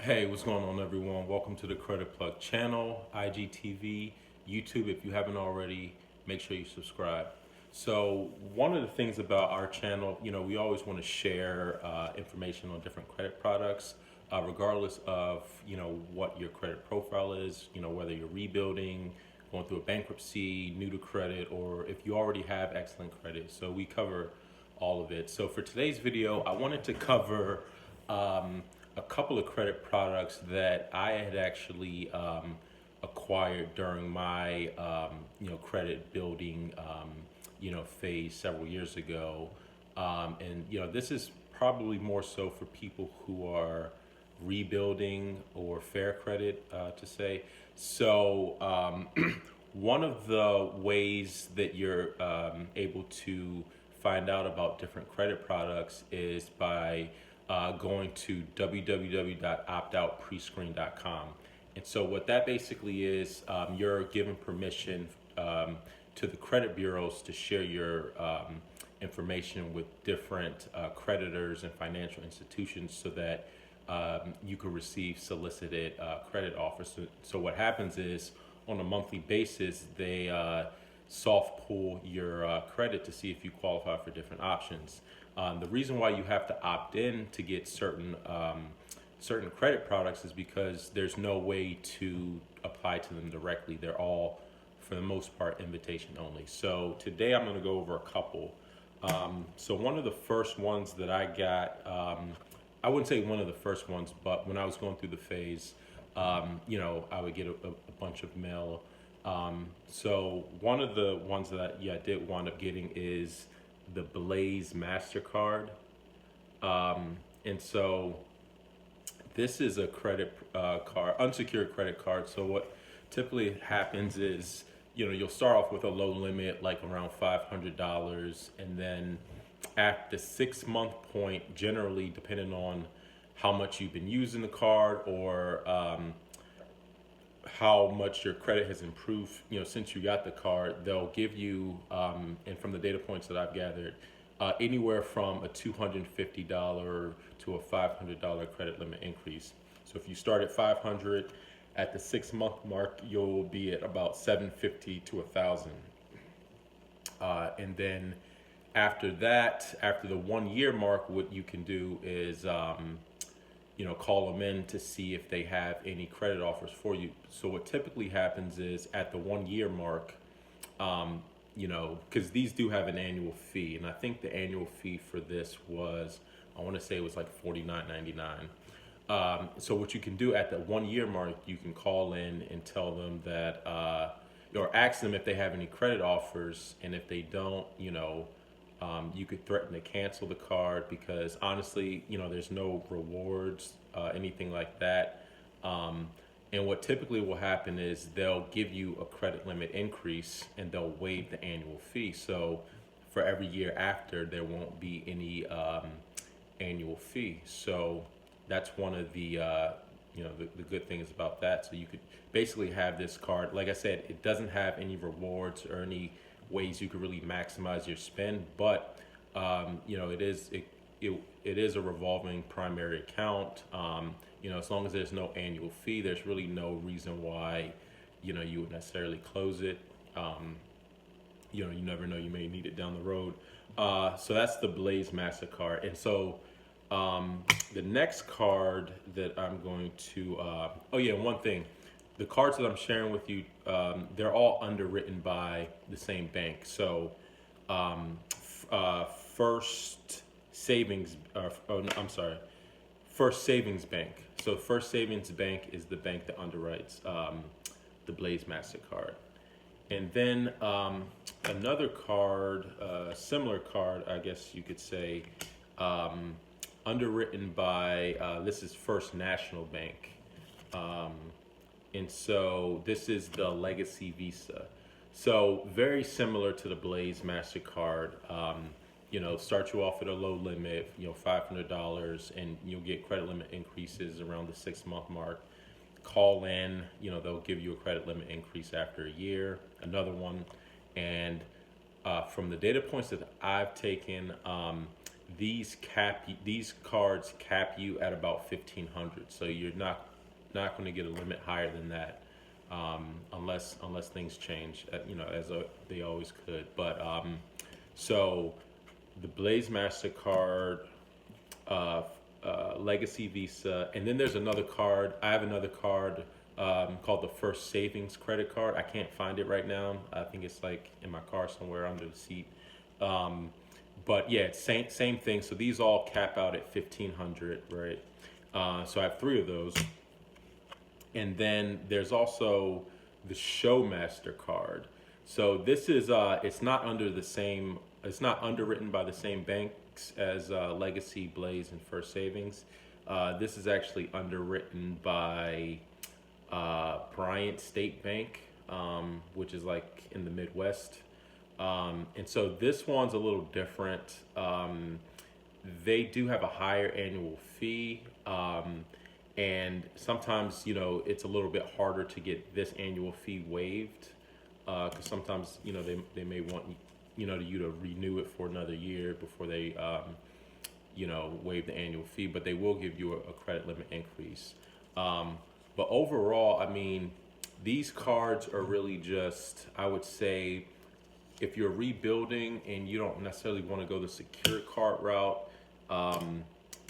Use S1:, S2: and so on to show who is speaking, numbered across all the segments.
S1: Hey, what's going on, everyone? Welcome to the Credit Plug channel, IGTV, YouTube. If you haven't already, make sure you subscribe. So, one of the things about our channel, we always want to share information on different credit products, regardless of, what your credit profile is, whether you're rebuilding, going through a bankruptcy, new to credit, or if you already have excellent credit. So, we cover all of it. So, for today's video, I wanted to cover a couple of credit products that I had actually acquired during my credit building phase several years ago, and this is probably more so for people who are rebuilding or fair credit to say. So one of the ways that you're able to find out about different credit products is by going to www.optoutprescreen.com. And so what that basically is, you're given permission to the credit bureaus to share your information with different creditors and financial institutions so that you can receive solicited credit offers. So what happens is on a monthly basis, they soft pull your credit to see if you qualify for different options. The reason why you have to opt in to get certain credit products is because there's no way to apply to them directly. They're all, for the most part, invitation only. So today I'm going to go over a couple. So one of the first ones that I got, I wouldn't say one of the first ones, but when I was going through the phase, I would get a bunch of mail. So one of the ones that I did wind up getting is the Blaze MasterCard. And so this is a credit card, unsecured credit card. So what typically happens is, you'll start off with a low limit, like around $500. And then at the 6 month point, generally, depending on how much you've been using the card or how much your credit has improved, since you got the card, they'll give you, and from the data points that I've gathered, anywhere from a $250 to a $500 credit limit increase. So if you start at 500, at the 6 month mark, you'll be at about 750 to 1,000. And then after that, after the 1 year mark, what you can do is call them in to see if they have any credit offers for you. So what typically happens is at the 1 year mark, because these do have an annual fee, and I think the annual fee for this was, I want to say it was like $49.99. So what you can do at the 1 year mark, you can call in and tell them that, or ask them if they have any credit offers, and if they don't, you could threaten to cancel the card because honestly, there's no rewards, anything like that. And what typically will happen is they'll give you a credit limit increase and they'll waive the annual fee. So for every year after, there won't be any annual fee. So that's one of the the good things about that. So you could basically have this card. Like I said, it doesn't have any rewards or any ways you could really maximize your spend, but it is a revolving primary account. As long as there's no annual fee, there's really no reason why you would necessarily close it. You never know, you may need it down the road. So that's the Blaze MasterCard. And so the next card that I'm going to one thing, the cards that I'm sharing with you, they're all underwritten by the same bank. So First Savings, First Savings Bank. So First Savings Bank is the bank that underwrites the Blaze MasterCard. And then another card, similar card, I guess you could say, underwritten by, this is First National Bank. And so this is the Legacy Visa. So very similar to the Blaze MasterCard. Start you off at a low limit, $500, and you'll get credit limit increases around the 6 month mark. Call in, they'll give you a credit limit increase after a year, another one. And from the data points that I've taken, these cards cap you at about 1,500. So you're not going to get a limit higher than that, unless things change, as they always could. But so the Blaze MasterCard, uh, Legacy Visa, and then there's another card. I have another card called the First Savings credit card. I can't find it right now. I think it's like in my car somewhere under the seat. But yeah, it's same thing. So these all cap out at 1,500, right? So I have three of those, and then there's also the Show MasterCard. So this is it's not under the same. It's not underwritten by the same banks as Legacy, Blaze, and First Savings. This is actually underwritten by Bryant State Bank, which is like in the Midwest. And so this one's a little different. They do have a higher annual fee. And sometimes, it's a little bit harder to get this annual fee waived. Because sometimes, they may want, you to renew it for another year before they, waive the annual fee. But they will give you a credit limit increase. But overall, I mean, these cards are really just, I would say, if you're rebuilding and you don't necessarily want to go the secured card route,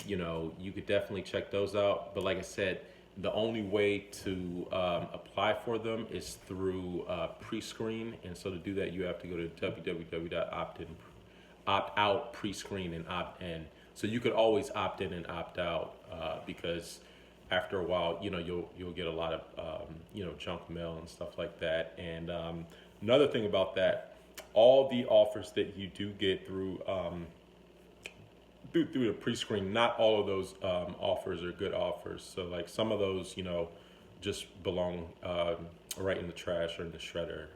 S1: you could definitely check those out. But like I said, the only way to apply for them is through pre-screen. And so to do that, you have to go to www.optout pre-screen and opt in. So you could always opt in and opt out because after a while, you'll get a lot of junk mail and stuff like that. And another thing about that, all the offers that you do get through the pre-screen, not all of those offers are good offers. So like some of those, just belong right in the trash or in the shredder.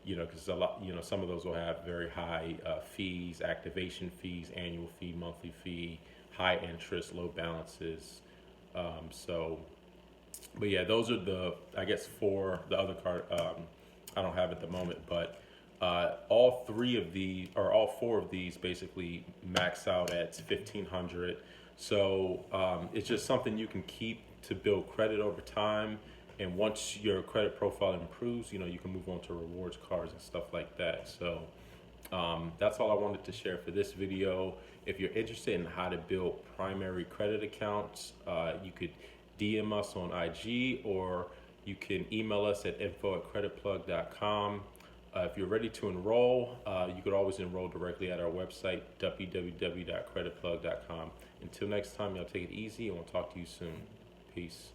S1: Because a lot, some of those will have very high fees, activation fees, annual fee, monthly fee, high interest, low balances. But yeah, those are I guess four. The other card I don't have at the moment, but all four of these basically max out at 1,500. So it's just something you can keep to build credit over time. And once your credit profile improves, you can move on to rewards cards and stuff like that. So that's all I wanted to share for this video. If you're interested in how to build primary credit accounts, you could DM us on IG, or you can email us at info@creditplug.com. If you're ready to enroll, you could always enroll directly at our website, www.creditplug.com. Until next time, y'all take it easy, and we'll talk to you soon. Peace.